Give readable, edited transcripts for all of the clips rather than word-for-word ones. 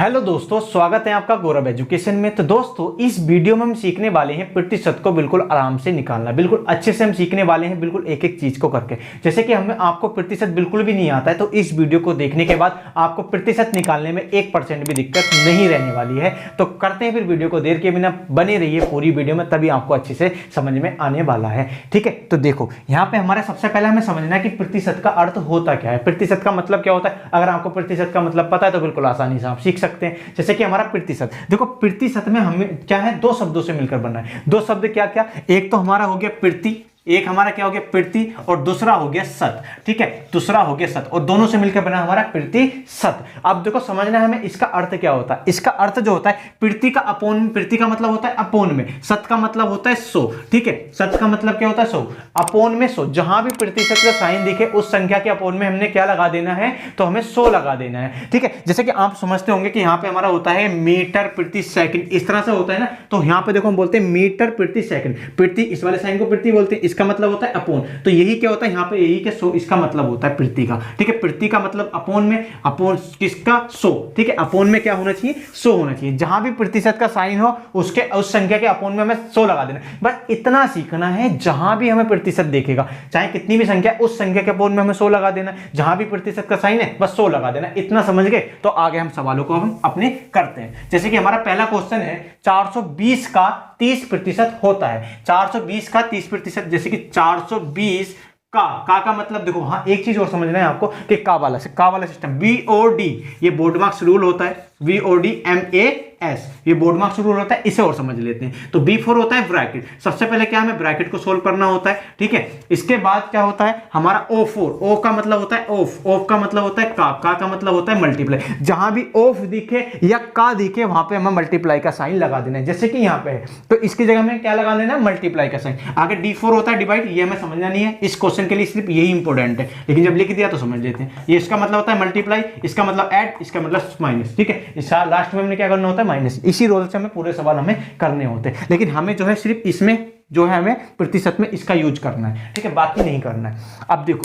Hello दोस्तों, स्वागत है आपका गौरव एजुकेशन में। तो दोस्तों, इस वीडियो में हम सीखने वाले हैं प्रतिशत को बिल्कुल आराम से निकालना। बिल्कुल अच्छे से हम सीखने वाले हैं, बिल्कुल एक एक चीज को करके। जैसे कि हमें आपको प्रतिशत बिल्कुल भी नहीं आता है, तो इस वीडियो को देखने के बाद आपको प्रतिशत निकालने में 1% भी दिक्कत नहीं रहने वाली है। तो करते हैं फिर वीडियो को, देर के बिना बने रहिए पूरी वीडियो में, तभी आपको अच्छे से समझ में आने वाला है। ठीक है, तो देखो यहाँ पे हमारा सबसे पहले हमें समझना है कि प्रतिशत का अर्थ होता क्या है। प्रतिशत का मतलब क्या होता है। अगर आपको प्रतिशत का मतलब पता है तो बिल्कुल आसानी से आप सीख सकते हैं। जैसे कि हमारा प्रतिशत, देखो प्रतिशत में हमें क्या है, दो शब्दों से मिलकर बना है। दो शब्द क्या क्या, एक तो हमारा हो गया प्रति, एक हमारा क्या हो गया प्रति, और दूसरा हो गया शत। ठीक है, दूसरा हो गया शत, और दोनों से मिलकर बना हमारा प्रतिशत। अब देखो समझना है हमें इसका अर्थ क्या होता है। इसका अर्थ जो होता है प्रति का अपोन, प्रति का मतलब होता है अपोन में, शत का मतलब होता है 100। ठीक है, शत का मतलब क्या होता है 100, अपोन में 100। जहां भी प्रतिशत का साइन दिखे उस संख्या के अपोन में हमने क्या लगा देना है, तो हमें 100 लगा देना है। ठीक है, जैसे कि आप समझते होंगे कि यहाँ पे हमारा होता है मीटर प्रति सेकंड, इस तरह से होता है ना। तो यहाँ पे देखो हम बोलते हैं मीटर प्रति सेकंड, प्रति इस वाले साइन को प्रति बोलते हैं, इसका मतलब होता है अपोन। तो यही क्या होता है यहाँ पे, यही के 100 इसका मतलब होता है प्रति का। ठीक है, प्रति का मतलब अपोन में, अपोन किसका 100। ठीक है, अपोन में क्या होना चाहिए, 100 होना चाहिए। जहां भी प्रतिशत का साइन हो उसके उस संख्या के अपोन में हमें 100 लगा देना। बस इतना सीखना है, जहां भी हमें प्रतिशत देखेगा चाहे कितनी भी संख्या, उस संख्या के अपोन में हमें 100 लगा देना। जहां भी प्रतिशत का साइन है बस 100 लगा देना। इतना समझ गए तो आगे हम सवालों को हम अपने करते हैं। जैसे कि हमारा पहला क्वेश्चन है 420 का 30% होता है। 420 का 30%, जैसे कि 420 का मतलब देखो, हाँ एक चीज और समझना है आपको कि का वाला सिस्टम BOD, ये बोर्ड मार्क्स रूल होता है। BOD MAS, ये बोर्ड मार्क्स रूल होता है, इसे और समझ लेते हैं। तो B4 होता है ब्रैकेट। सबसे पहले क्या हमें ब्रैकेट को सोल्व करना होता है। ठीक है, इसके बाद क्या होता है हमारा O4, O का मतलब होता है ऑफ, ऑफ का मतलब होता है का मतलब होता है मल्टीप्लाई। जहां भी ऑफ दिखे या का दिखे वहां पे हमें मल्टीप्लाई का साइन लगा देना है। जैसे कि यहाँ पे है तो इसकी जगह में क्या लगा देना, मल्टीप्लाई का साइन। आगे D4 होता है डिवाइड, ये हमें समझना नहीं है, इस क्वेश्चन के लिए सिर्फ यही इंपॉर्टेंट है, लेकिन जब लिख दिया तो समझ लेते हैं। ये इसका मतलब होता है मल्टीप्लाई, इसका मतलब ऐड, इसका मतलब माइनस। ठीक है, इसका लास्ट में हमने क्या करना होता है, माइनस। इसी रोल से हमें पूरे सवाल हमें करने होते हैं, लेकिन हमें जो है सिर्फ इसमें जो है हमें प्रतिशत में इसका यूज करना है। ठीक है, बाकी नहीं करना है। अब देखो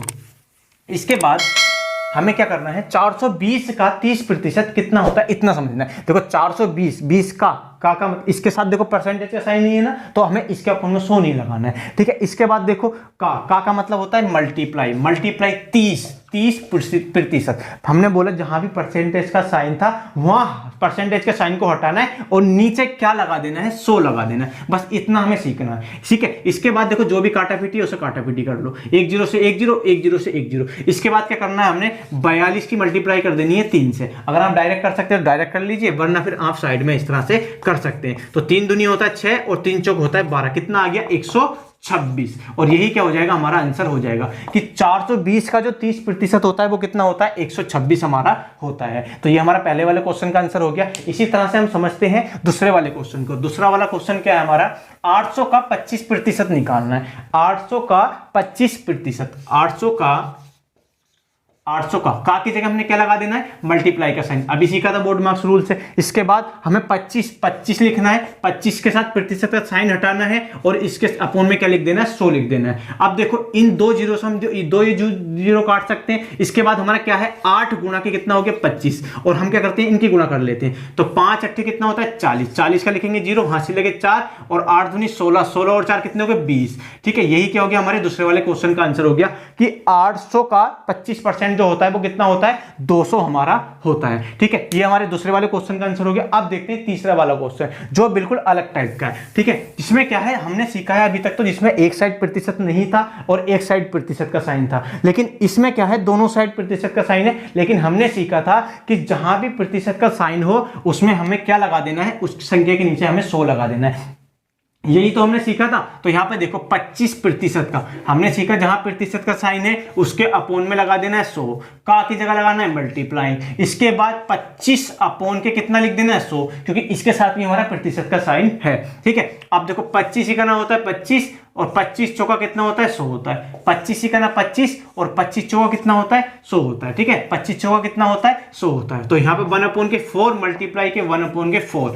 इसके बाद हमें क्या करना है, 420 का 30% कितना होता है इतना समझना है। देखो 420, 20 का मतलब इसके साथ देखो परसेंटेज का साइन नहीं है ना, तो हमें इसके अपोन में 100 नहीं लगाना है। ठीक है, इसके बाद देखो का मतलब होता है मल्टीप्लाई, 30%। हमने बोला जहां भी परसेंटेज का साइन था वहां परसेंटेज के साइन को हटाना है और नीचे क्या लगा देना है, 100 लगा देना है। बस इतना हमें सीखना है। ठीक है, इसके बाद देखो जो भी काटापीटी है उसे काटापीटी कर लो, 1 0 से 1 0, 1 0 से 1 0। इसके बाद क्या करना है, हमने 42 की मल्टीप्लाई कर देनी है 3 से। अगर आप डायरेक्ट कर सकते हो डायरेक्ट कर लीजिए, वरना फिर आप साइड में इस तरह से कर सकते हैं। तो 3 दूनी होता है 6 और 3 चौक होता है 12, कितना आ गया 126। और यही क्या हो जाएगा, हमारा आंसर हो जाएगा कि 420 का जो 30% होता है वो कितना होता है, 126 हमारा होता है। तो ये हमारा पहले वाले क्वेश्चन का आंसर हो गया। इसी तरह से हम समझते हैं दूसरे वाले क्वेश्चन को। दूसरा वाला क्वेश्चन क्या है हमारा, 800 का 25% निकालना है। 800 का 25%, 800 का की जगह हमने क्या लगा देना है, मल्टीप्लाई का साइन। अभी सीखा था बोर्ड मार्क्स रूल से। इसके बाद हमें 25 लिखना है, 25 के साथ प्रतिशत का साइन हटाना है और इसके अपोन में क्या लिख देना है, 100 लिख देना है। अब देखो इन दो जीरो से हम दो जीरो काट सकते हैं। इसके बाद हमारा क्या है, 8 गुना के कितना हो गया 25, और हम क्या करते हैं इनकी गुणा कर लेते हैं। तो 5 8 कितना होता है 40, 40 का लिखेंगे 0, हासिल लगे 4, और 8 दूनी 16, 16 और 4 कितने हो गए 20। ठीक है, यही क्या हो गया हमारे दूसरे वाले क्वेश्चन का आंसर हो गया कि 800 का 25% जो होता है वो कितना होता है, 200 हमारा होता है। ठीक है, ये हमारे दूसरे वाले क्वेश्चन का आंसर हो गया। अब देखते हैं तीसरा वाला क्वेश्चन जो बिल्कुल अलग टाइप का है। ठीक है, जिसमें क्या है, हमने सीखा है अभी तक तो जिसमें एक साइड प्रतिशत नहीं था और एक साइड प्रतिशत का साइन था, लेकिन इसमें क्या है, दोनों साइड प्रतिशत का साइन है। लेकिन हमने सीखा था कि जहां भी प्रतिशत का साइन हो उसमें हमें क्या लगा देना है, उस संख्या के नीचे हमें 100 लगा देना है। यही तो हमने सीखा था। तो यहां पे देखो 25% का हमने सीखा, जहां प्रतिशत का साइन है उसके अपोन में लगा देना है 100, का की जगह लगाना है मल्टीप्लाई। इसके बाद 25 अपोन के कितना लिख देना है 100, क्योंकि इसके साथ भी हमारा प्रतिशत का साइन है। ठीक है, अब देखो 25 ही करना होता है 25, और 25 चौका कितना होता है 100 होता है। 25 ही करना 25, और 25 चौका कितना होता है 100 होता है। ठीक है, 25 चौका कितना होता है 100 होता है। तो यहाँ पे 1/4 मल्टीप्लाई के 1/4,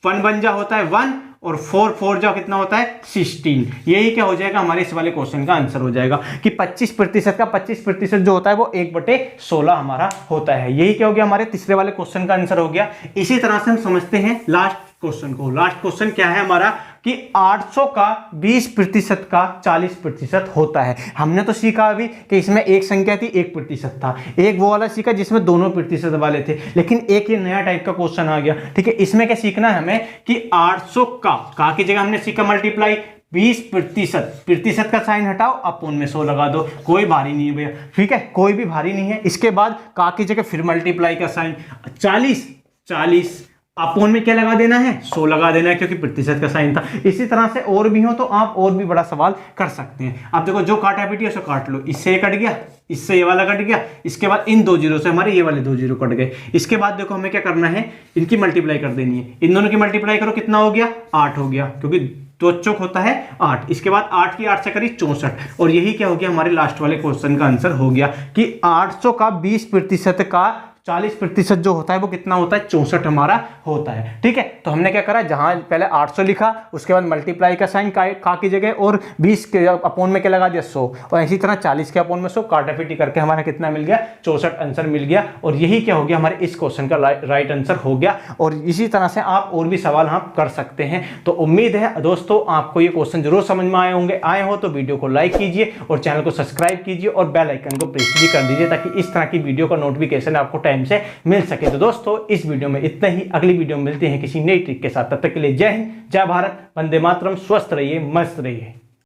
1 बन जा होता है 1 और 4 4 जो कितना होता है 16। यही क्या हो जाएगा हमारे इस वाले क्वेश्चन का आंसर हो जाएगा कि 25% का 25% जो होता है वो 1/16 हमारा होता है। यही क्या हो गया हमारे तीसरे वाले क्वेश्चन का आंसर हो गया। इसी तरह से हम समझते हैं लास्ट क्वेश्चन को। लास्ट क्वेश्चन क्या है हमारा कि 800 का 20% का 40% होता है। हमने तो सीखा अभी कि इसमें एक संख्या थी 1% था, एक वो वाला सीखा जिसमें दोनों प्रतिशत वाले थे, लेकिन एक ये नया टाइप का क्वेश्चन आ गया। ठीक है, इसमें क्या सीखना है हमें कि 800 का की जगह हमने सीखा मल्टीप्लाई 20%, प्रतिशत का साइन हटाओ, अपोन में 100 लगा दो, कोई भारी नहीं है भैया। ठीक है, कोई भी भारी नहीं है। इसके बाद का की जगह फिर मल्टीप्लाई का साइन 40 अपोन में क्या लगा देना है 100 लगा देना है, क्योंकि प्रतिशत का साइन था। इसी तरह से और भी हो तो आप और भी बड़ा सवाल कर सकते हैं। अब देखो जो काटा पीटी है उसको काट लो, इससे ये कट गया, इससे ये वाला कट गया, इसके बाद इन 2 जीरो से हमारे ये वाले 2 जीरो कट गए। इसके बाद देखो हमें क्या करना है, इनकी मल्टीप्लाई कर देनी है। इन दोनों की मल्टीप्लाई करो, कितना हो गया 8 हो गया, क्योंकि 2 चौक होता है 8। इसके बाद 8 की 8 से करी 64, और यही क्या हो गया हमारे लास्ट वाले क्वेश्चन का आंसर हो गया कि 800 का 20% का 40% जो होता है वो कितना होता है 64 हमारा होता है। ठीक है, तो हमने क्या करा, जहां पहले 800 लिखा उसके बाद मल्टीप्लाई का साइन का की जगह और 20 के अपोन में क्या लगा दिया 100, और इसी तरह 40 के अपोन में 100 काटापीटी करके हमारा कितना मिल गया 64 आंसर मिल गया। और यही क्या हो गया हमारे इस क्वेश्चन का राइट आंसर हो गया। और इसी तरह से आप और भी सवाल आप कर सकते हैं। तो उम्मीद है दोस्तों आपको ये क्वेश्चन जरूर समझ में आए होंगे। आए हो तो वीडियो को लाइक कीजिए और चैनल को सब्सक्राइब कीजिए और बेल आइकन को प्रेस भी कर दीजिए, ताकि इस तरह की वीडियो का नोटिफिकेशन आपको टाइम से मिल सके। तो दोस्तों इस वीडियो में इतना ही, अगली वीडियो में मिलते हैं किसी नई ट्रिक के साथ। तब तक के लिए जय हिंद, जय भारत, वंदे मातरम, स्वस्थ रहिए, मस्त रहिए।